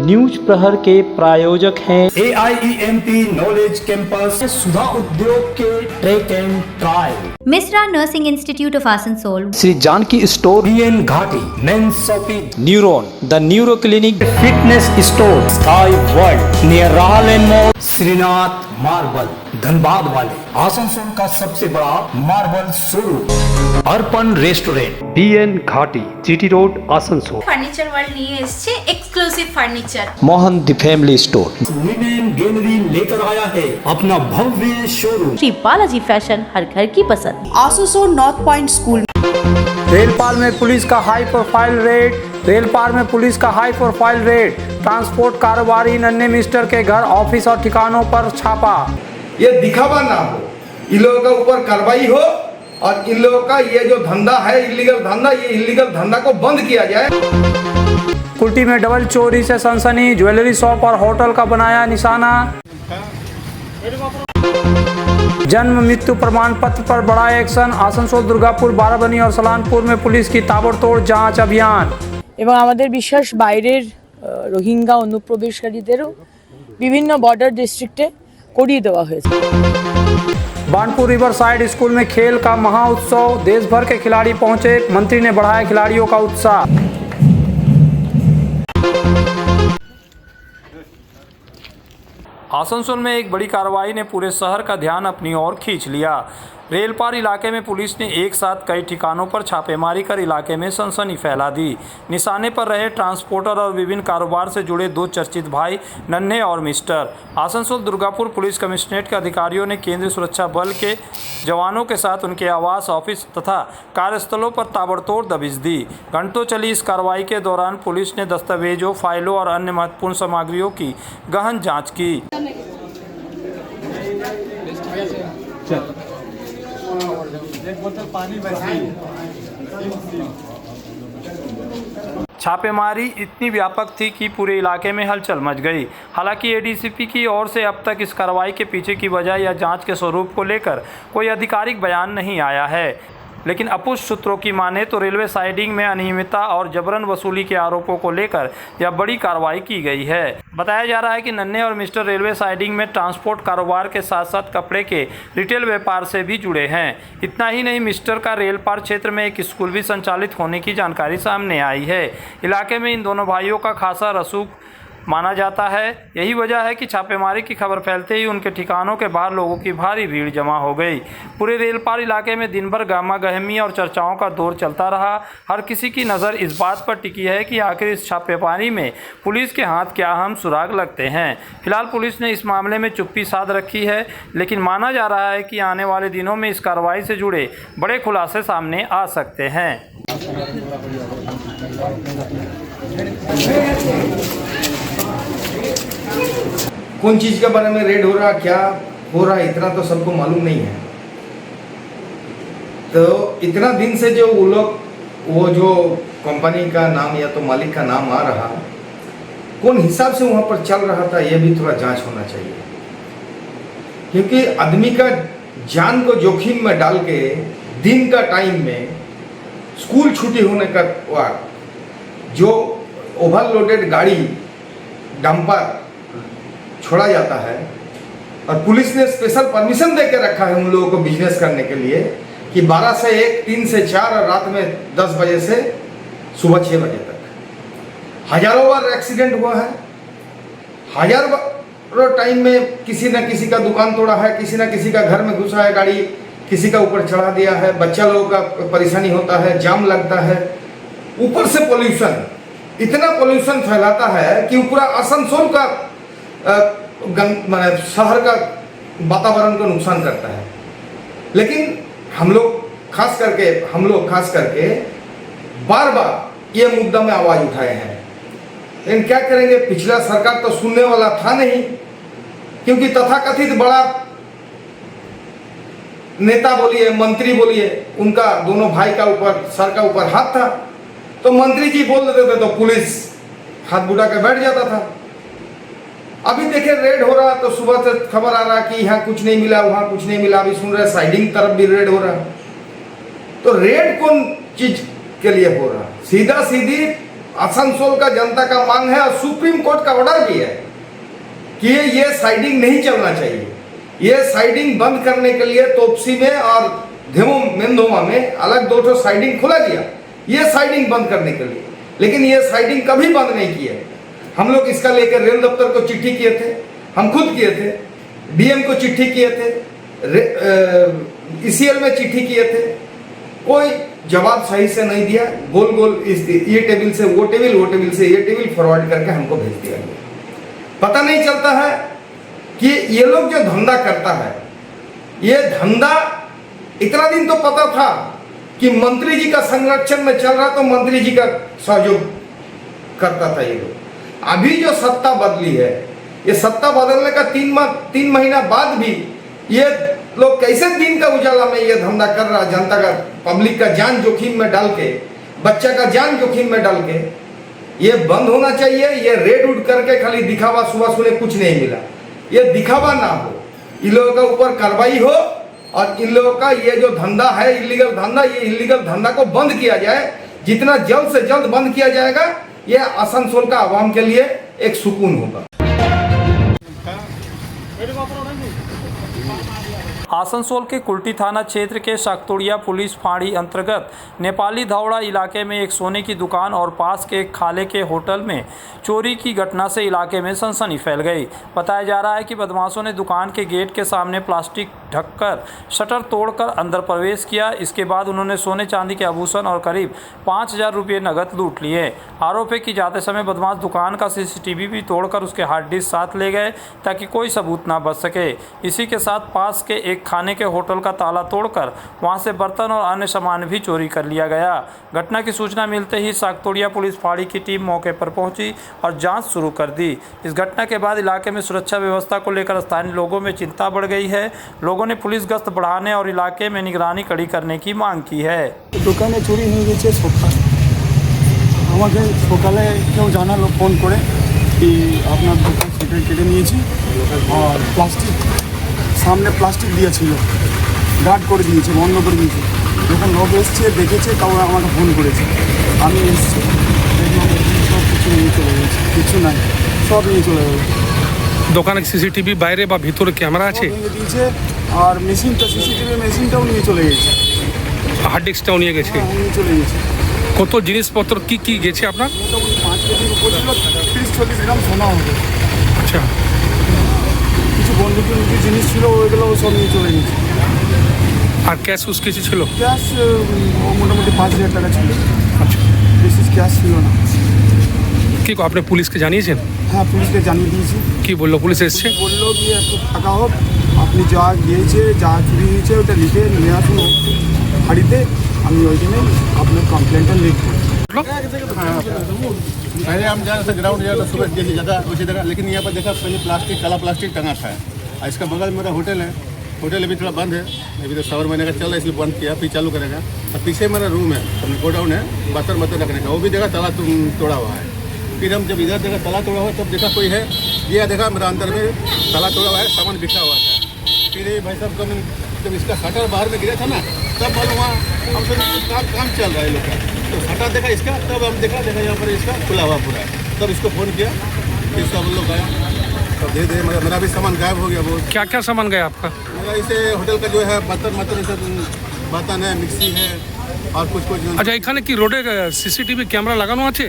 News प्रहर के प्रायोजक हैं AIEMT knowledge campus, Sudha Udyog के track and trial, Mishra nursing institute of Asansol, Shri Janaki store, BN Ghati, men's shopping, neuron the neuro clinic, fitness store, sky world near Rahal mall, Shrinath marble, Dhanbad वाले, आसनसोल का सबसे बड़ा marble showroom, Arpan restaurant, BN Ghati, GT road, Asansol. Furniture world নিয়ে এসেছে exclusive furniture. Mohan the family store, women gallery लेकर आया है अपना भव्य शोरूम। श्री बालाजी फैशन, हर घर की पसंद। Asansol north point school. Railpar में पुलिस का हाई प्रोफाइल रेड। रेलपाल में पुलिस का हाई प्रोफाइल रेड। ट्रांसपोर्ट कारोबारी नन्हे मिस्टर के घर, ऑफिस और ठिकानों पर छापा। ये दिखावा ना हो, इन लोगों के ऊपर कार्रवाई हो और इन लोगों का ये जो धंधा है इलीगल धंधा, ये इलीगल धंधा को बंद किया जाए। कुल्टी में डबल चोरी से सनसनी, ज्वेलरी शॉप और होटल का बनाया निशाना। जन्म मृत्यु प्रमाण पत्र पर बड़ा एक्शन। आसनसोल, दुर्गापुर, बाराबनी और सलानपुर में पुलिस की ताबड़तोड़ जांच अभियान। এবং আমাদের বিশ্বাস বাইরের রোহিঙ্গা অনুপ্রবেশকারীদেরও বিভিন্ন বর্ডার ডিস্ট্রিক্টে করিয়ে দেওয়া হয়েছে। बानपुर रिवर साइड स्कूल में खेल का महाउत्सव, देश भर के खिलाड़ी पहुंचे, मंत्री ने बढ़ाया खिलाड़ियों का उत्साह। आसनसोल में एक बड़ी कार्रवाई ने पूरे शहर का ध्यान अपनी ओर खींच लिया। रेलपार इलाके में पुलिस ने एक साथ कई ठिकानों पर छापेमारी कर इलाके में सनसनी फैला दी। निशाने पर रहे ट्रांसपोर्टर और विभिन्न कारोबार से जुड़े दो चर्चित भाई नन्हे और mister. Asansol Durgapur police commissionerate के अधिकारियों ने केंद्रीय सुरक्षा बल के जवानों के साथ उनके आवास, ऑफिस तथा कार्यस्थलों पर ताबड़तोड़ दबिश दी। घंटों चली इस कार्रवाई के दौरान पुलिस ने दस्तावेजों, फाइलों और अन्य महत्वपूर्ण सामग्रियों की गहन जाँच की। छापेमारी इतनी व्यापक थी कि पूरे इलाके में हलचल मच गई। हालांकि ADCP की ओर से अब तक इस कार्रवाई के पीछे की वजह या जांच के स्वरूप को लेकर कोई आधिकारिक बयान नहीं आया है, लेकिन अपुष्ट सूत्रों की माने तो रेलवे साइडिंग में अनियमितता और जबरन वसूली के आरोपों को लेकर यह बड़ी कार्रवाई की गई है। बताया जा रहा है कि नन्हे और मिस्टर रेलवे साइडिंग में ट्रांसपोर्ट कारोबार के साथ साथ कपड़े के रिटेल व्यापार से भी जुड़े हैं। इतना ही नहीं, मिस्टर का रेलपार क्षेत्र में एक स्कूल भी संचालित होने की जानकारी सामने आई है। इलाके में इन दोनों भाइयों का खासा रसूख माना जाता है। यही वजह है कि छापेमारी की खबर फैलते ही उनके ठिकानों के बाहर लोगों की भारी भीड़ जमा हो गई। पूरे रेलपार इलाके में दिन भर गहमा गहमी और चर्चाओं का दौर चलता रहा। हर किसी की नज़र इस बात पर टिकी है कि आखिर इस छापेमारी में पुलिस के हाथ क्या अहम सुराग लगते हैं। फिलहाल पुलिस ने इस मामले में चुप्पी साध रखी है, लेकिन माना जा रहा है कि आने वाले दिनों में इस कार्रवाई से जुड़े बड़े खुलासे सामने आ सकते हैं। कौन चीज के बारे में रेड हो रहा, क्या हो रहा, इतना तो सबको मालूम नहीं है। तो इतना दिन से जो वो जो कंपनी का नाम या तो मालिक का नाम आ रहा, कौन हिसाब से वहां पर चल रहा था, यह भी थोड़ा जांच होना चाहिए। क्योंकि आदमी का जान को जोखिम में डाल के दिन का टाइम में स्कूल छुट्टी होने का वक्त जो ओवरलोडेड गाड़ी डंपर छोड़ा जाता है और पुलिस ने स्पेशल परमिशन दे के रखा है उन लोगों को बिजनेस करने के लिए कि 12 से 1, 3 से 4 और रात में 10 बजे से सुबह 6 बजे तक। हजारों बार एक्सीडेंट हुआ है, हजारों टाइम में किसी न किसी का दुकान तोड़ा है, किसी न किसी का घर में घुसा है गाड़ी, किसी का ऊपर चढ़ा दिया है, बच्चा लोगों का परेशानी होता है, जाम लगता है। ऊपर से पोल्यूशन, इतना पोल्यूशन फैलाता है कि पूरा आसनसोल का शहर का वातावरण को नुकसान करता है। लेकिन हम लोग खास करके बार बार ये मुद्दा में आवाज उठाए हैं, लेकिन क्या करेंगे, पिछला सरकार तो सुनने वाला था नहीं, क्योंकि तथाकथित बड़ा नेता बोलिए, मंत्री बोलिए, उनका दोनों भाई का ऊपर सर का ऊपर हाथ था, तो मंत्री जी बोल देते थे तो पुलिस हाथ बुढ़ा के बैठ जाता था। अभी देखिए रेड हो रहा, तो सुबह से खबर आ रहा कि यहाँ कुछ नहीं मिला, वहां कुछ नहीं मिला। अभी सुन रहे साइडिंग तरफ भी रेड हो रहा। तो रेड कौन चीज के लिए हो रहा? सीधा सीधी आसनसोल का जनता का मांग है और सुप्रीम कोर्ट का ऑर्डर भी है कि ये साइडिंग नहीं चलना चाहिए। ये साइडिंग बंद करने के लिए तोपसी में और मेंदोमा में अलग 2 साइडिंग खुला गया, ये साइडिंग बंद करने के लिए, लेकिन ये साइडिंग कभी बंद नहीं की है। हम लोग इसका लेकर रेल दफ्तर को चिट्ठी किए थे, हम खुद किए थे, डीएम को चिट्ठी किए थे, ईसीएल में चिट्ठी किए थे, कोई जवाब सही से नहीं दिया। गोल गोल ये टेबल से वो टेबल, वो टेबल से ये टेबल फॉरवर्ड करके हमको भेज दिया गया। पता नहीं चलता है कि ये लोग जो धंधा करता है, ये धंधा इतना दिन तो पता था कि मंत्री जी का संरक्षण में चल रहा तो मंत्री जी का सहयोग करता था ये लोग। अभी जो सत्ता बदली है, ये सत्ता बदलने का 3 महीना बाद भी ये लोग कैसे दिन का उजाला में ये धंधा कर रहा, जनता का, पब्लिक का जान जोखिम में डाल के, बच्चा का जान जोखिम में डाल के, ये बंद होना चाहिए। ये रेड उड करके खाली दिखावा, सुबह सुबह कुछ नहीं मिला, ये दिखावा ना हो, इन लोगों के ऊपर कार्रवाई हो और इन लोगों का ये जो धंधा है इलीगल धंधा, ये इलीगल धंधा को बंद किया जाए। जितना जल्द से जल्द बंद किया जाएगा, ये आसनसोल का आवाम के लिए एक सुकून होगा। आसनसोल के कुल्टी थाना क्षेत्र के शाकतोड़िया पुलिस फाड़ी अंतर्गत नेपाली धौड़ा इलाके में एक सोने की दुकान और पास के एक खाले के होटल में चोरी की घटना से इलाके में सनसनी फैल गई। बताया जा रहा है कि बदमाशों ने दुकान के गेट के सामने प्लास्टिक ढककर शटर तोड़कर अंदर प्रवेश किया। इसके बाद उन्होंने सोने चांदी के आभूषण और करीब 5,000 रुपये नकद लूट लिए। आरोप है कि जाते समय बदमाश दुकान का सीसीटीवी भी तोड़कर उसके हार्ड डिस्क साथ ले गए ताकि कोई सबूत ना बच सके। इसी के साथ पास के एक खाने के होटल का ताला तोड़कर वहां से बर्तन और अन्य सामान भी चोरी कर लिया गया। घटना की सूचना मिलते ही शाकतोड़िया पुलिस फाड़ी की टीम मौके पर पहुंची और जांच शुरू कर दी। इस घटना के बाद इलाके में सुरक्षा व्यवस्था को लेकर स्थानीय लोगों में चिंता बढ़ गई है। लोगों ने पुलिस गश्त बढ़ाने और इलाके में निगरानी कड़ी करने की मांग की है। দোকানে চুরি হয়ে গেছে সকাল, আমাকে সকালে কেউ জানালো ফোন করে কি আপনার দোকান সেটা কেটে নিয়েছি আর প্লাস্টিক সামনে প্লাস্টিক দিয়েছিল, গার্ড করে দিয়েছে, বন্ধ করে দিয়েছে। যখন লোক এসছে দেখেছে তাও আমাকে ফোন করেছে, আমি এসেছি দেখলাম সব কিছু নিয়ে চলে গেছে, কিছু নাই, সব নিয়ে চলে গেছে। দোকানে সিসিটিভি বাইরে বা ভিতরে ক্যামেরা আছে নিয়ে দিয়েছে আর মেশিনটা, সিসিটিভি মেশিনটাও নিয়ে চলে গেছে, হার্ড ডিস্কটাও নিয়ে গেছে। নিয়ে চলে গেছে। কত জিনিসপত্র কি কি গেছে আপনার? মোটামুটি 5 কেজির উপর ছিল, 30-40 গ্রাম সোনা হবে। আচ্ছা, কিছু বন্ধুকে জিনিস ছিল ওইগুলো সব নিয়ে চলে গেছে। আর ক্যাশ উস কিছু ছিল? ক্যাশ মোটামুটি 5,000 টাকা ছিল। আচ্ছা, বেশি ক্যাশ ছিল না। কি আপনি পুলিশকে জানিয়েছেন? হ্যাঁ, পুলিশকে জানিয়ে দিয়েছি। কি বললো পুলিশ? এসছে, বললো কি একটু ফাঁকা হোক, আপনি যা গিয়েছে, যা চুরি হয়েছে ওটা লিখে নিয়ে আসুন ফাঁড়িতে, আমি ওই দিনে আপনার কমপ্লেনটা লিখবো। पहले हम जा रहे थे ग्राउंड जा रहे सुबह जैसे ज़्यादा उसी तरह, लेकिन यहाँ पर देखा पहले प्लास्टिक, काला प्लास्टिक टंगा था। और इसका बगल में मेरा होटल है, होटल अभी थोड़ा बंद है, अभी तो 7 महीने का चल रहा है इसलिए बंद किया, फिर चालू करेगा। और पीछे मेरा रूम है, गोडाउन है बर्तन रखने का, वो भी देखा ताला तोड़ा हुआ है। फिर हम जब इधर देखा ताला तोड़ा हुआ तब देखा कोई है, ये देखा मेरा अंदर में ताला तोड़ा हुआ है, सामान बिखरा हुआ था। फिर भाई साहब जब इसका शटर बाहर में गिरा था ना, तब मालूम वहाँ हम सब काम चल रहा है लोग का, तो शटर देखा इसका, तब हम देखा यहाँ पर इसका खुला हुआ पूरा है। तब इसको फ़ोन किया, फिर सब लोग आया, तब धीरे धीरे मेरा भी सामान गायब हो गया। वो क्या क्या सामान गया आपका? मेरा इसे होटल का जो है बर्तन है, मिक्सी है और कुछ আচ্ছা, এখানে কি রোডে সিসিটিভি ক্যামেরা লাগানো আছে?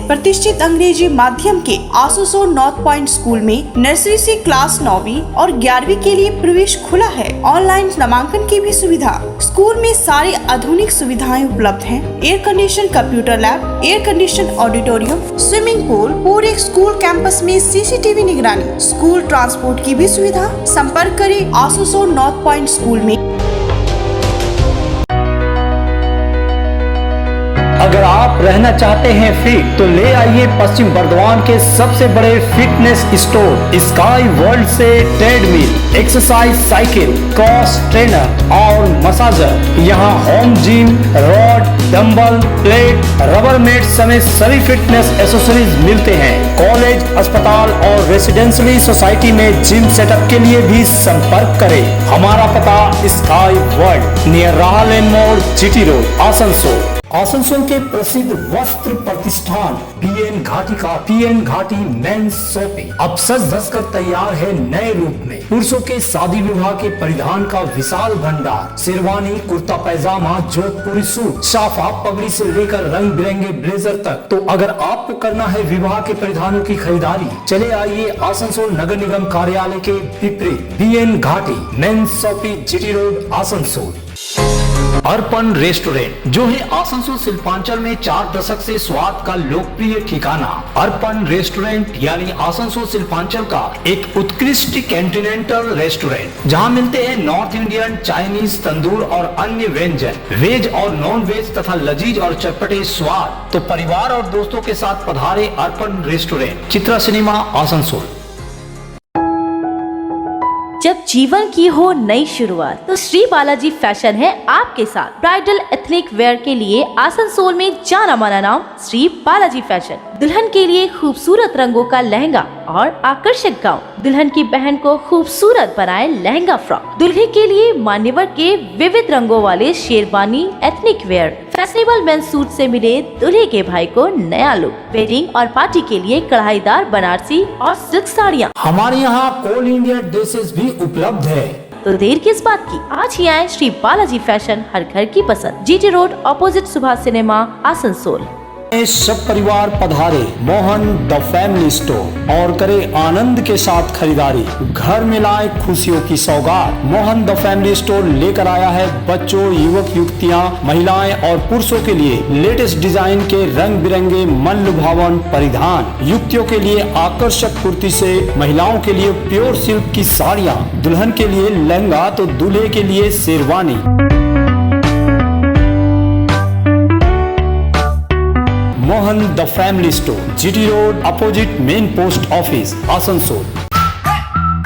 प्रतिष्ठित अंग्रेजी माध्यम के आसनसोल नॉर्थ पॉइंट स्कूल में नर्सरी से क्लास 9वीं और 11वीं के लिए प्रवेश खुला है। ऑनलाइन नामांकन की भी सुविधा। स्कूल में सारी आधुनिक सुविधाएं उपलब्ध हैं। Air condition computer lab, air condition auditorium, swimming pool, पूरे स्कूल कैंपस में सीसीटीवी निगरानी, स्कूल ट्रांसपोर्ट की भी सुविधा। संपर्क करें आसनसोल नॉर्थ पॉइंट स्कूल में। अगर आप रहना चाहते हैं फिट तो ले आइए पश्चिम बर्दवान के सबसे बड़े फिटनेस स्टोर स्काई वर्ल्ड से treadmill, exercise cycle, cross trainer और मसाजर। यहाँ home gym, rod, dumbbell, plate, rubber mat समेत सभी फिटनेस एसेसरीज मिलते हैं। कॉलेज, अस्पताल और रेसिडेंशियली सोसाइटी में जिम सेटअप के लिए भी संपर्क करें। हमारा पता स्काई वर्ल्ड नियर राहलेन मोड़, जीटी रोड, आसनसोल। आसनसोल के प्रसिद्ध वस्त्र प्रतिष्ठान पीएन घाटी का पीएन घाटी मेंस शॉपिंग अब सज धज कर तैयार है नए रूप में। पुरुषों के शादी विवाह के परिधान का विशाल भंडार, शेरवानी, कुर्ता पैजामा, जोधपुरी सूट, साफा, पगड़ी से लेकर रंग बिरंगे ब्लेजर तक। तो अगर आपको करना है विवाह के परिधानों की खरीदारी, चले आइए आसनसोल नगर निगम कार्यालय के विपरीत पीएन घाटी men's shopping, GT road, Asansol. Arpan restaurant जो है आसनसोल शिल्पांचल में 4 दशक से स्वाद का लोकप्रिय ठिकाना। अर्पण रेस्टोरेंट यानी आसनसोल शिल्पांचल का एक उत्कृष्ट कॉन्टिनेंटल रेस्टोरेंट जहां मिलते हैं नॉर्थ इंडियन, चाइनीज, तंदूर और अन्य व्यंजन, वेज और नॉन वेज तथा लजीज और चटपटे स्वाद। तो परिवार और दोस्तों के साथ पधारे अर्पण रेस्टोरेंट, चित्रा सिनेमा, आसनसोल। जब जीवन की हो नई शुरुआत तो श्री बालाजी फैशन है आपके साथ। ब्राइडल एथनिक वेयर के लिए आसनसोल में जाना माना नाम श्री बालाजी फैशन। दुल्हन के लिए खूबसूरत रंगों का लहंगा और आकर्षक गाउन, दुल्हन की बहन को खूबसूरत बनाए लहंगा फ्रॉक, दुल्हे के लिए मान्यवर के विविध रंगों वाले sherwani, ethnic wear, fashionable men's suit से मिले दूल्हे के भाई को नया लुक, वेडिंग और पार्टी के लिए कढ़ाईदार बनारसी और सिल्क साड़ियाँ। हमारे यहाँ ऑल इंडिया ड्रेसेस भी उपलब्ध है। तो देर किस बात की, आज ही आए श्री बालाजी फैशन, हर घर की पसंद, GT road, opposite Subhash cinema, Asansol. सब परिवार पधारे मोहन द फैमिली स्टोर और करे आनंद के साथ खरीदारी। घर में लाए खुशियों की सौगात। मोहन द फैमिली स्टोर लेकर आया है बच्चों, युवक युवतियां, महिलाएं और पुरुषों के लिए लेटेस्ट डिजाइन के रंग बिरंगे मन लुभावन परिधान, युवतियों के लिए आकर्षक कुर्ती से महिलाओं के लिए प्योर सिल्क की साड़ियाँ, दुल्हन के लिए लहंगा तो दूल्हे के लिए sherwani. Mohan the family store, GT road, opposite main post office, Asansol.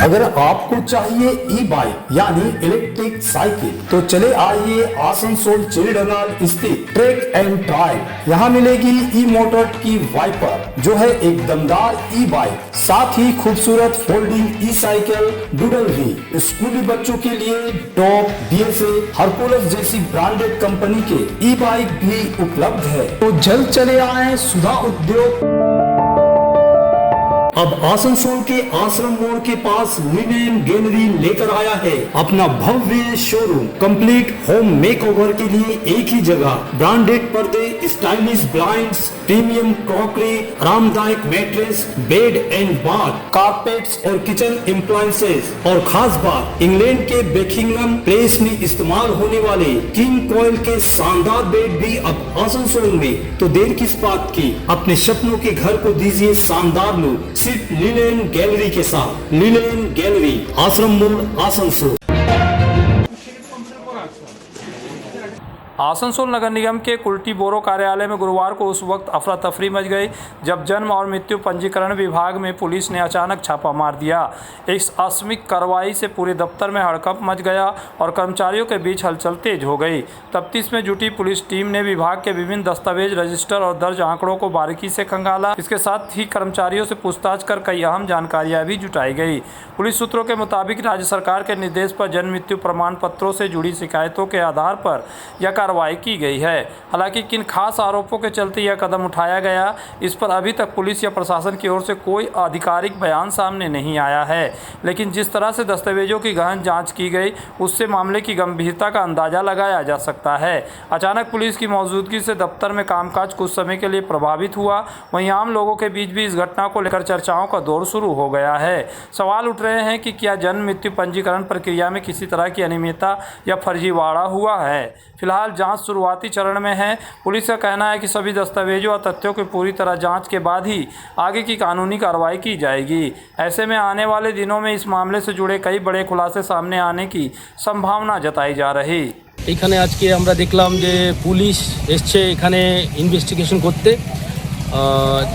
अगर आपको चाहिए ई बाइक यानी इलेक्ट्रिक साइकिल तो चले आइए आसनसोल चिड़ीडंगाल स्थित ट्रैक एंड ड्राइव। यहाँ मिलेगी ई मोटर की वाइपर जो है एक दमदार ई बाइक, साथ ही खूबसूरत फोल्डिंग ई साइकिल, डूडल भी। स्कूली बच्चों के लिए टॉप, डीएसए, हरकुलस जैसी ब्रांडेड कंपनी के ई बाइक भी उपलब्ध है। तो जल्द चले आए सुधा उद्योग। अब आसनसोल के आश्रम मोड़ के पास लिनेन गैलरी लेकर आया है अपना भव्य शोरूम। कंप्लीट होम मेकओवर के लिए एक ही जगह, ब्रांडेड पर्दे, स्टाइलिश ब्लाइंड्स, प्रीमियम क्रॉकरी, आरामदायक mattress, bed and bath, carpets और किचन एप्लायंसेस। और खास बात, इंग्लैंड के बेकिंगम प्लेस में इस्तेमाल होने वाले किंग कोयल के शानदार बेड भी अब आसनसोल में। तो देर किस बात की, अपने सपनों के घर को दीजिए शानदार लुक सिर्फ लिनेन गैलरी के साथ। लिनेन गैलरी, आश्रम मोड़, आसनसोल। आसनसोल नगर निगम के कुल्टी बोरो कार्यालय में गुरुवार को उस वक्त अफरा तफरी मच गई जब जन्म और मृत्यु पंजीकरण विभाग में पुलिस ने अचानक छापा मार दिया। इस आकस्मिक कार्रवाई से पूरे दफ्तर में हड़कंप मच गया और कर्मचारियों के बीच हलचल तेज हो गई। तफ्तीश में जुटी पुलिस टीम ने विभाग के विभिन्न दस्तावेज, रजिस्टर और दर्ज आंकड़ों को बारीकी से खंगाला। इसके साथ ही कर्मचारियों से पूछताछ कर कई अहम जानकारियां भी जुटाई गई। पुलिस सूत्रों के मुताबिक राज्य सरकार के निर्देश पर जन्म मृत्यु प्रमाण पत्रों से जुड़ी शिकायतों के आधार पर यह कार्रवाई की गई है। हालांकि किन खास आरोपों के चलते यह कदम उठाया गया, इस पर अभी तक पुलिस या प्रशासन की ओर से कोई आधिकारिक बयान सामने नहीं आया है। लेकिन जिस तरह से दस्तावेजों की गहन जांच की गई, उससे मामले की गंभीरता का अंदाजा लगाया जा सकता है। अचानक पुलिस की मौजूदगी से दफ्तर में कामकाज कुछ समय के लिए प्रभावित हुआ। वहीं आम लोगों के बीच भी इस घटना को लेकर चर्चाओं का दौर शुरू हो गया है। सवाल उठ रहे हैं कि क्या जन्म मृत्यु पंजीकरण प्रक्रिया में किसी तरह की अनियमितता या फर्जीवाड़ा हुआ है। फिलहाल जांच शुरुआती चरण में है। पुलिस का कहना है कि सभी दस्तावेजों और तथ्यों की पूरी तरह जांच के बाद ही आगे की कानूनी कार्रवाई की जाएगी। ऐसे में आने वाले दिनों में इस मामले से जुड़े कई बड़े खुलासे सामने आने की संभावना जताई जा रही। এইখানে আজকে আমরা দেখলাম যে পুলিশ এসছে এখানে ইনভেস্টিগেশন করতে,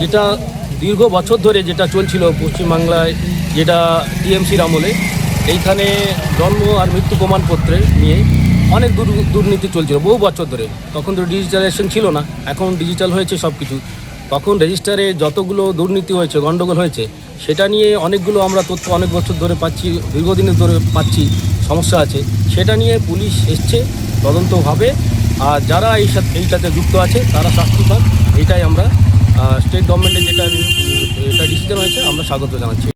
যেটা দীর্ঘ বছর ধরে যেটা চলছিল পশ্চিমবাংলায়, যেটা টিএমসির আমলে এইখানে জন্ম আর মৃত্যু প্রমাণপত্রে নিয়ে অনেক দুর্নীতি চলছিল বহু বছর ধরে। তখন তো ডিজিটালাইজেশন ছিল না, এখন ডিজিটাল হয়েছে সব কিছু। তখন রেজিস্টারে যতগুলো দুর্নীতি হয়েছে, গণ্ডগোল হয়েছে, সেটা নিয়ে অনেকগুলো আমরা তথ্য অনেক বছর ধরে পাচ্ছি, দীর্ঘদিনের ধরে পাচ্ছি সমস্যা আছে। সেটা নিয়ে পুলিশ এসছে তদন্তভাবে, আর যারা এইটাতে যুক্ত আছে তারা শাস্তি পাক, এইটাই আমরা স্টেট গভর্নমেন্টের যেটা ডিসিশন হয়েছে আমরা স্বাগত জানাচ্ছি।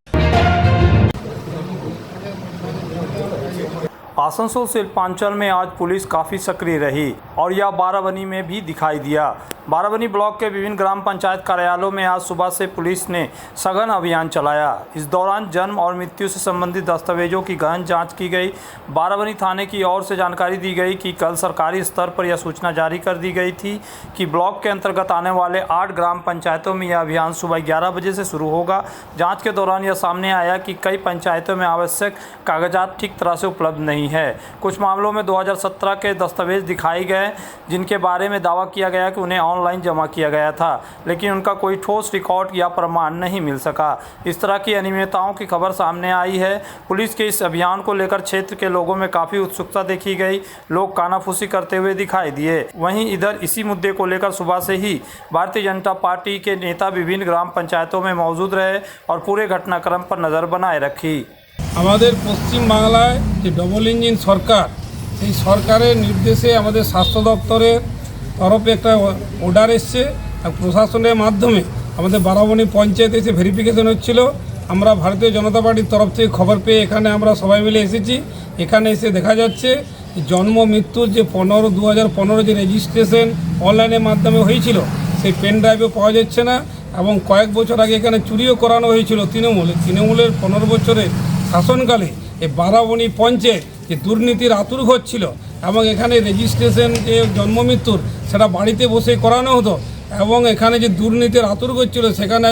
आसनसोल शिल्पांचल में आज पुलिस काफ़ी सक्रिय रही और यह बाराबनी में भी दिखाई दिया। बाराबनी ब्लॉक के विभिन्न ग्राम पंचायत कार्यालयों में आज सुबह से पुलिस ने सघन अभियान चलाया। इस दौरान जन्म और मृत्यु से संबंधित दस्तावेजों की गहन जांच की गई। बाराबनी थाने की ओर से जानकारी दी गई कि कल सरकारी स्तर पर यह सूचना जारी कर दी गई थी कि ब्लॉक के अंतर्गत आने वाले 8 ग्राम पंचायतों में यह अभियान सुबह 11 बजे से शुरू होगा। जाँच के दौरान यह सामने आया कि कई पंचायतों में आवश्यक कागजात ठीक तरह से उपलब्ध नहीं है। कुछ मामलों में 2017 के दस्तावेज दिखाए गए जिनके बारे में दावा किया गया कि उन्हें ऑनलाइन जमा किया गया था, लेकिन उनका कोई ठोस रिकॉर्ड या प्रमाण नहीं मिल सका। इस तरह की अनियमितताओं की खबर सामने आई है। पुलिस के इस अभियान को लेकर क्षेत्र के लोगों में काफ़ी उत्सुकता देखी गई, लोग कानाफूसी करते हुए दिखाई दिए। वहीं इधर इसी मुद्दे को लेकर सुबह से ही भारतीय जनता पार्टी के नेता विभिन्न ग्राम पंचायतों में मौजूद रहे और पूरे घटनाक्रम पर नज़र बनाए रखी। আমাদের পশ্চিমবাংলায় যে ডবল ইঞ্জিন সরকার, সেই সরকারের নির্দেশে আমাদের স্বাস্থ্য দপ্তরের তরফে একটা অর্ডার এসছে, প্রশাসনের মাধ্যমে আমাদের বারাবনী পঞ্চায়েতে এসে ভেরিফিকেশন হচ্ছিল। আমরা ভারতীয় জনতা পার্টির তরফ থেকে খবর পেয়ে এখানে আমরা সবাই মিলে এসেছি। এখানে এসে দেখা যাচ্ছে জন্ম মৃত্যুর যে 2015 যে রেজিস্ট্রেশন অনলাইনের মাধ্যমে হয়েছিল, সেই পেন ড্রাইভও পাওয়া যাচ্ছে না, এবং কয়েক বছর আগে এখানে চুরিও করানো হয়েছিল তৃণমূলের 15 বছরের শাসনকালে। এই বারাবনী পঞ্চায়েত যে দুর্নীতির আতুর ঘটছিল, এবং এখানে রেজিস্ট্রেশন যে জন্ম মৃত্যুর সেটা বাড়িতে বসে করানো হতো, এবং এখানে যে দুর্নীতির আতুর ঘটছিল সেখানে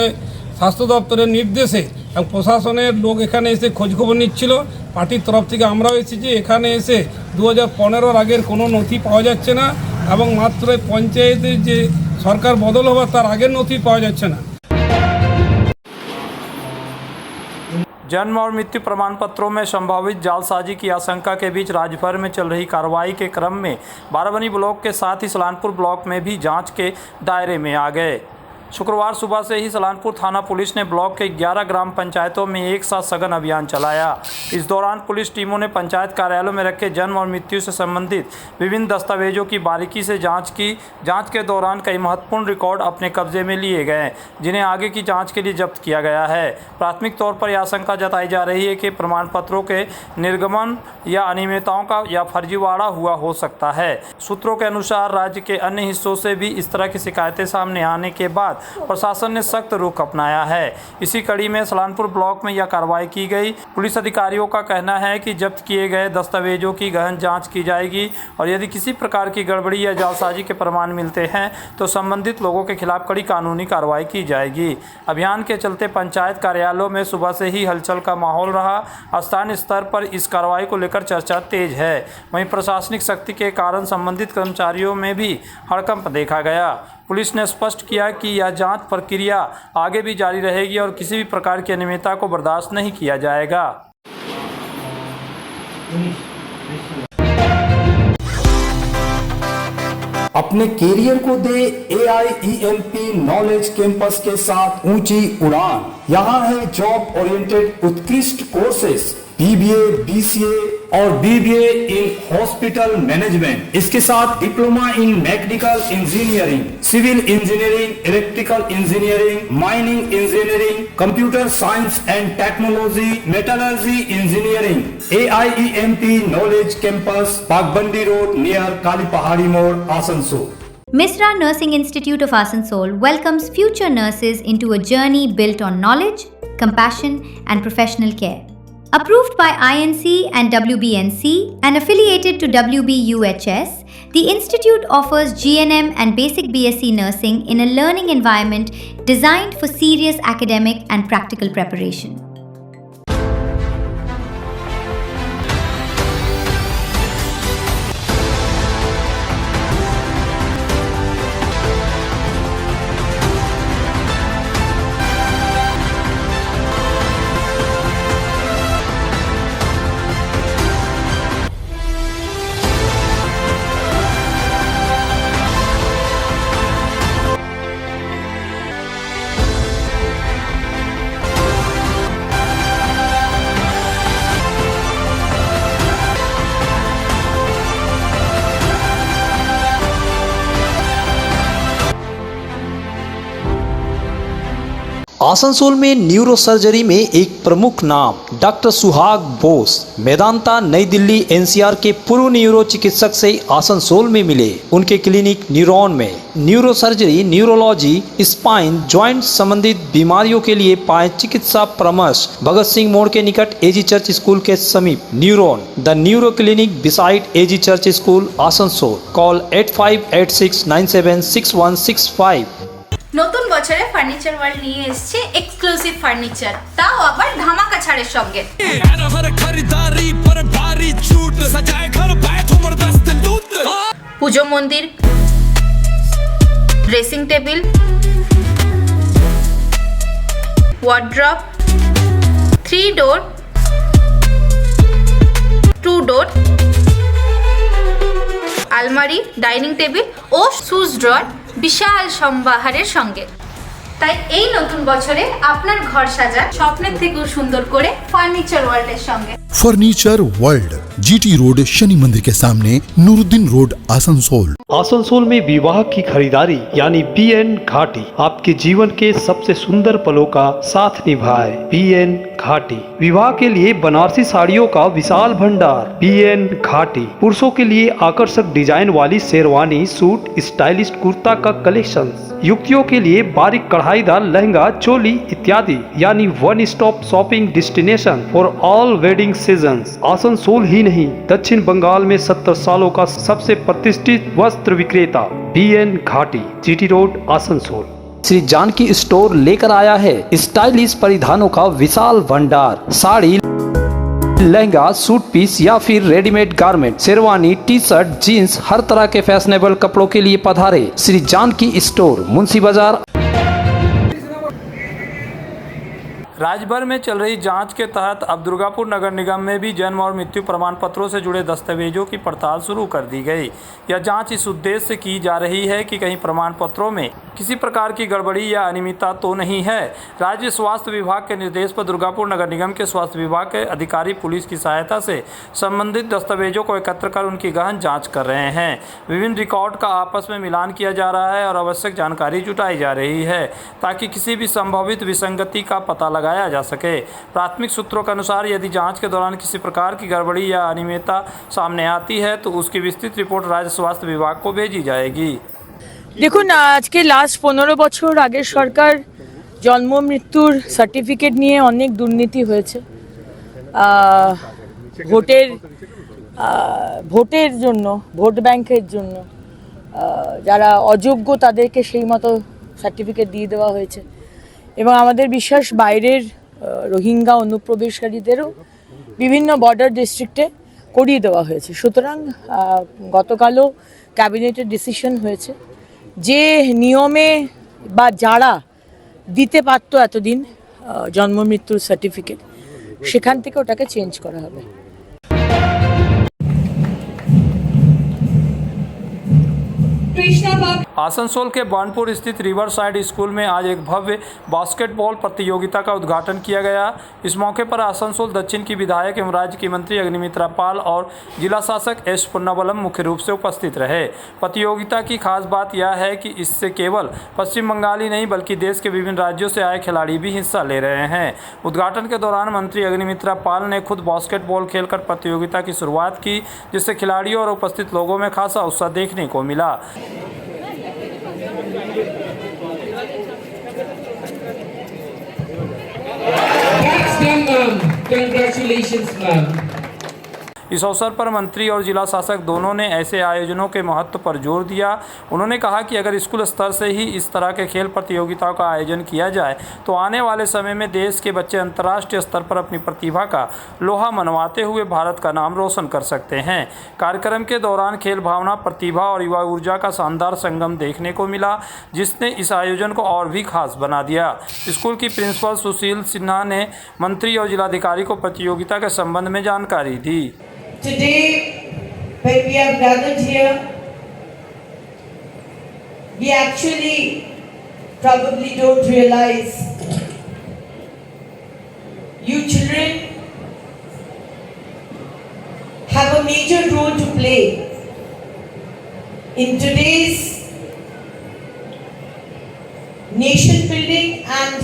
স্বাস্থ্য দপ্তরের নির্দেশে এবং প্রশাসনের লোক এখানে এসে খোঁজখবর নিচ্ছিল। পার্টির তরফ থেকে আমরাও এসেছি। এখানে এসে 2015 আগের কোনো নথি পাওয়া যাচ্ছে না, এবং মাত্র পঞ্চায়েতের যে সরকার বদল হওয়ার তার আগের নথি পাওয়া যাচ্ছে না। जन्म और मृत्यु प्रमाण पत्रों में संभावित जालसाजी की आशंका के बीच राज्य भर में चल रही कार्रवाई के क्रम में बाराबनी ब्लॉक के साथ ही सलानपुर ब्लॉक में भी जांच के दायरे में आ गए। शुक्रवार सुबह से ही सलानपुर थाना पुलिस ने ब्लॉक के 11 ग्राम पंचायतों में एक साथ सघन अभियान चलाया। इस दौरान पुलिस टीमों ने पंचायत कार्यालयों में रखे जन्म और मृत्यु से संबंधित विभिन्न दस्तावेजों की बारीकी से जांच की। जांच के दौरान कई महत्वपूर्ण रिकॉर्ड अपने कब्जे में लिए गए, जिन्हें आगे की जांच के लिए जब्त किया गया है। प्राथमिक तौर पर यह आशंका जताई जा रही है कि प्रमाण पत्रों के निर्गमन या अनियमितताओं का या फर्जीवाड़ा हुआ हो सकता है। सूत्रों के अनुसार राज्य के अन्य हिस्सों से भी इस तरह की शिकायतें सामने आने के बाद प्रशासन ने सख्त रुख अपनाया है। इसी कड़ी में सलानपुर ब्लॉक में यह कार्रवाई की गई। पुलिस अधिकारियों का कहना है कि जब्त किए गए दस्तावेजों की गहन जांच की जाएगी, और यदि किसी प्रकार की गड़बड़ी या जालसाजी के प्रमाण मिलते हैं तो संबंधित लोगों के खिलाफ कड़ी कानूनी कार्रवाई की जाएगी। अभियान के चलते पंचायत कार्यालयों में सुबह से ही हलचल का माहौल रहा। स्थानीय स्तर पर इस कार्रवाई को लेकर चर्चा तेज है। वहीं प्रशासनिक सख्ती के कारण संबंधित कर्मचारियों में भी हड़कंप देखा गया। पुलिस ने स्पष्ट किया कि यह जांच प्रक्रिया आगे भी जारी रहेगी और किसी भी प्रकार की अनियमितता को बर्दाश्त नहीं किया जाएगा। अपने कैरियर को दे AIEMP नॉलेज कैंपस के साथ ऊंची उड़ान। यहाँ है जॉब ओरिएंटेड उत्कृष्ट कोर्सेज, BBA, BCA और BBA इन हॉस्पिटल मैनेजमेंट। इसके साथ diploma in mechanical engineering, civil engineering, electrical engineering, mining engineering, computer science and technology, metallurgy engineering. AIEMP knowledge campus, Bagbandi road near Kali Pahari Mor, Asansol. Misra Nursing Institute of Asansol welcomes future nurses into a journey built on knowledge, compassion, and professional care. Approved by INC and WBNC and affiliated to WBUHS, the institute offers GNM and basic BSc nursing in a learning environment designed for serious academic and practical preparation. Asansol में neuro surgery में एक प्रमुख नाम doctor सुहाग बोस मेदांता नई Delhi NCR के पूर्व neuro चिकित्सक से आसनसोल में मिले। उनके क्लिनिक न्यूरॉन में neuro surgery, neurology, spine, joint संबंधित बीमारियों के लिए पाए चिकित्सा परामर्श। भगत सिंह मोड़ के निकट एजी चर्च स्कूल के समीप neuron the neuro clinic beside AG church school Asansol. Call 8586976165। নতুন বছরে ফার্নিচার ওয়ার্ল্ড নিয়ে এসেছে এক্সক্লুসিভ ফার্নিচার, তাও আবার ধামাকা ছাড়ের সঙ্গে। পুজো মন্দির, ড্রেসিং টেবিল, ওয়ার্ড্রপ, 3 ডোর, 2 ডোর, আলমারি, ডাইনিং টেবিল ও শুজ ড্রয়ার বিশাল সম্ভারের সঙ্গে। তাই এই নতুন বছরে আপনার ঘর সাজান স্বপ্নের থেকেও সুন্দর করে ফার্নিচার ওয়ার্ল্ডের সঙ্গে। Furniture world, GT road, Shani मंदिर के सामने, नूरुद्दीन रोड, आसनसोल। आसनसोल में विवाह की खरीदारी यानी BN घाटी आपके जीवन के सबसे सुंदर पलों का साथ निभाए। BN घाटी विवाह के लिए बनारसी साड़ियों का विशाल भंडार। BN घाटी पुरुषों के लिए आकर्षक डिजाइन वाली शेरवानी, सूट, स्टाइलिश कुर्ता का कलेक्शन, युवतियों के लिए बारीक कढ़ाईदार लहंगा, चोली इत्यादि, यानी one stop shopping destination for all wedding seasons. Asansol ही नहीं, दक्षिण बंगाल में 70 सालों का सबसे प्रतिष्ठित वस्त्र विक्रेता BN Ghati, GT road, Asansol. Shri Janaki store लेकर आया है स्टाइलिश परिधानों का विशाल भंडार। साड़ी, लहंगा, सूट पीस या फिर readymade garment, sherwani, T shirt, jeans, हर तरह के फैशनेबल कपड़ों के लिए पधारे श्री जानकी स्टोर, मुंशी बाजार। राज्यभर में चल रही जांच के तहत अब दुर्गापुर नगर निगम में भी जन्म और मृत्यु प्रमाण पत्रों से जुड़े दस्तावेजों की पड़ताल शुरू कर दी गई। यह जांच इस उद्देश्य से की जा रही है कि कहीं प्रमाण पत्रों में किसी प्रकार की गड़बड़ी या अनियमितता तो नहीं है। राज्य स्वास्थ्य विभाग के निर्देश पर दुर्गापुर नगर निगम के स्वास्थ्य विभाग के अधिकारी पुलिस की सहायता से संबंधित दस्तावेजों को एकत्र कर उनकी गहन जाँच कर रहे हैं। विभिन्न रिकॉर्ड का आपस में मिलान किया जा रहा है और आवश्यक जानकारी जुटाई जा रही है ताकि किसी भी संभावित विसंगति का पता लगाया जा सके। प्राथमिक सूत्रों के अनुसार यदि जांच के दौरान किसी प्रकार की गड़बड़ी या अनियमितता सामने आती है तो उसकी विस्तृत रिपोर्ट राज्य स्वास्थ्य विभाग को भेजी जाएगी। দেখুন, আজকে লাস্ট 15 বছর আগের সরকার জন্ম মৃত্যুর সার্টিফিকেট নিয়ে অনেক দুর্নীতি হয়েছে। ভোটের জন্য, ভোট ব্যাংকের জন্য যারা অযোগ্য তাদেরকে সেই মতো সার্টিফিকেট দিয়ে দেওয়া হয়েছে এবং আমাদের বিশ্বাস বাইরের রোহিঙ্গা অনুপ্রবেশকারীদেরও বিভিন্ন বর্ডার ডিস্ট্রিক্টে করিয়ে দেওয়া হয়েছে। সুতরাং গতকালও ক্যাবিনেটের ডিসিশন হয়েছে যে নিয়মে বা যারা দিতে পারতো এতদিন জন্ম মৃত্যুর সার্টিফিকেট, সেখান থেকে ওটাকে চেঞ্জ করা হবে। आसनसोल के बानपुर स्थित रिवर साइड स्कूल में आज एक भव्य बास्केटबॉल प्रतियोगिता का उद्घाटन किया गया। इस मौके पर आसनसोल दक्षिण की विधायक एवं राज्य की मंत्री अग्निमित्रा पाल और जिला शासक एस पुन्नावलम मुख्य रूप से उपस्थित रहे। प्रतियोगिता की खास बात यह है कि इससे केवल पश्चिम बंगाल ही नहीं बल्कि देश के विभिन्न राज्यों से आए खिलाड़ी भी हिस्सा ले रहे हैं। उद्घाटन के दौरान मंत्री अग्निमित्रा पाल ने खुद बास्केटबॉल खेलकर प्रतियोगिता की शुरुआत की, जिससे खिलाड़ियों और उपस्थित लोगों में खासा उत्साह देखने को मिला। Congratulations, ma'am. इस अवसर पर मंत्री और जिला शासक दोनों ने ऐसे आयोजनों के महत्व पर जोर दिया। उन्होंने कहा कि अगर स्कूल स्तर से ही इस तरह के खेल प्रतियोगिताओं का आयोजन किया जाए तो आने वाले समय में देश के बच्चे अंतर्राष्ट्रीय स्तर पर अपनी प्रतिभा का लोहा मनवाते हुए भारत का नाम रोशन कर सकते हैं। कार्यक्रम के दौरान खेल भावना, प्रतिभा और युवा ऊर्जा का शानदार संगम देखने को मिला, जिसने इस आयोजन को और भी खास बना दिया। स्कूल की प्रिंसिपल सुशील सिन्हा ने मंत्री और जिलाधिकारी को प्रतियोगिता के संबंध में जानकारी दी। Today, when we are gathered here, we actually probably don't realize you children have a major role to play in today's nation building and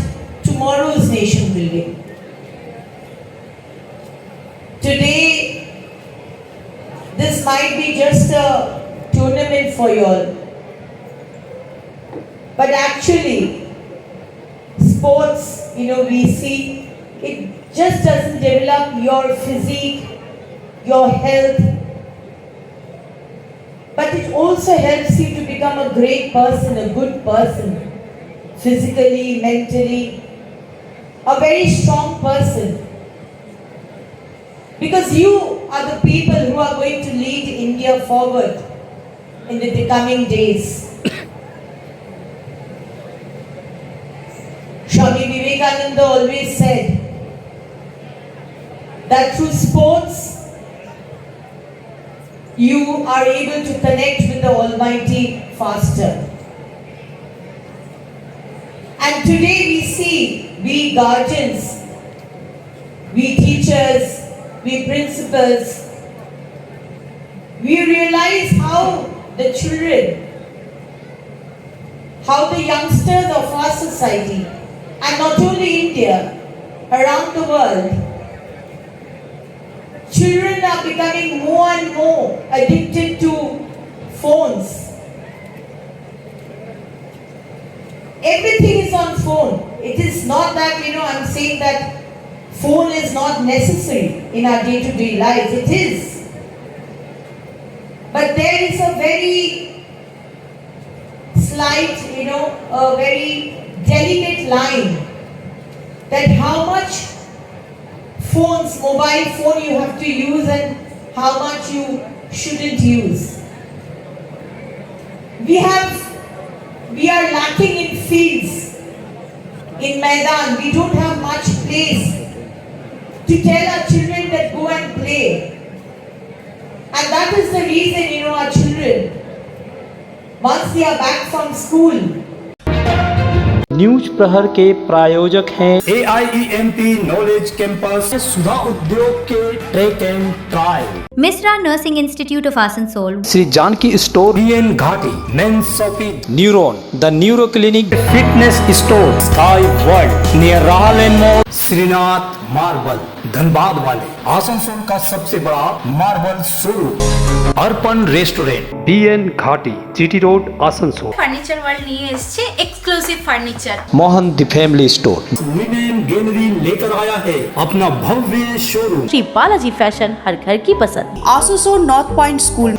tomorrow. tomorrow's nation building. Today, this might be just a tournament for you all, but actually, sports, we see it just doesn't develop your physique, your health, but it also helps you to become a great person, a good person, physically, mentally, a very strong person. Because you are the people who are going to lead India forward in the coming days. Swami Vivekananda always said that through sports, you are able to connect with the Almighty faster. And today we see, we guardians, we teachers, we principals, we realize how the children, how the youngsters of our society, and not only India, around the world, children are becoming more and more addicted to phones. Everything is on phone. It is not that, I'm saying that phone is not necessary in our day-to-day lives. It is. But there is a very slight, a very delicate line that how much mobile phone you have to use and how much you shouldn't use. We are lacking in fields, in Maidan. We don't have much place to tell our children that go and play. And that is the reason, our children, once they are back from school, news प्रहर के प्रायोजक हैं AIEMP knowledge campus, Sudha Udyog के track and trial, Misra Nursing Institute of Asansol, Shri Janaki store, BN Ghati, men's shopping, neuron, the neuro clinic, fitness store, sky world near Rahal and mall, Shrinath marble, Dhanbad वाले, आसनसोल का सबसे बड़ा marble showroom, Arpan restaurant, BN Ghati, GT road, Asansol. Furniture world নিয়ে এসেছে exclusive furniture. Mohan the family store, women gallery लेकर आया है अपना भव्य शोरूम। श्री बालाजी फैशन, हर घर की पसंद। आसुसोल नॉर्थ पॉइंट स्कूल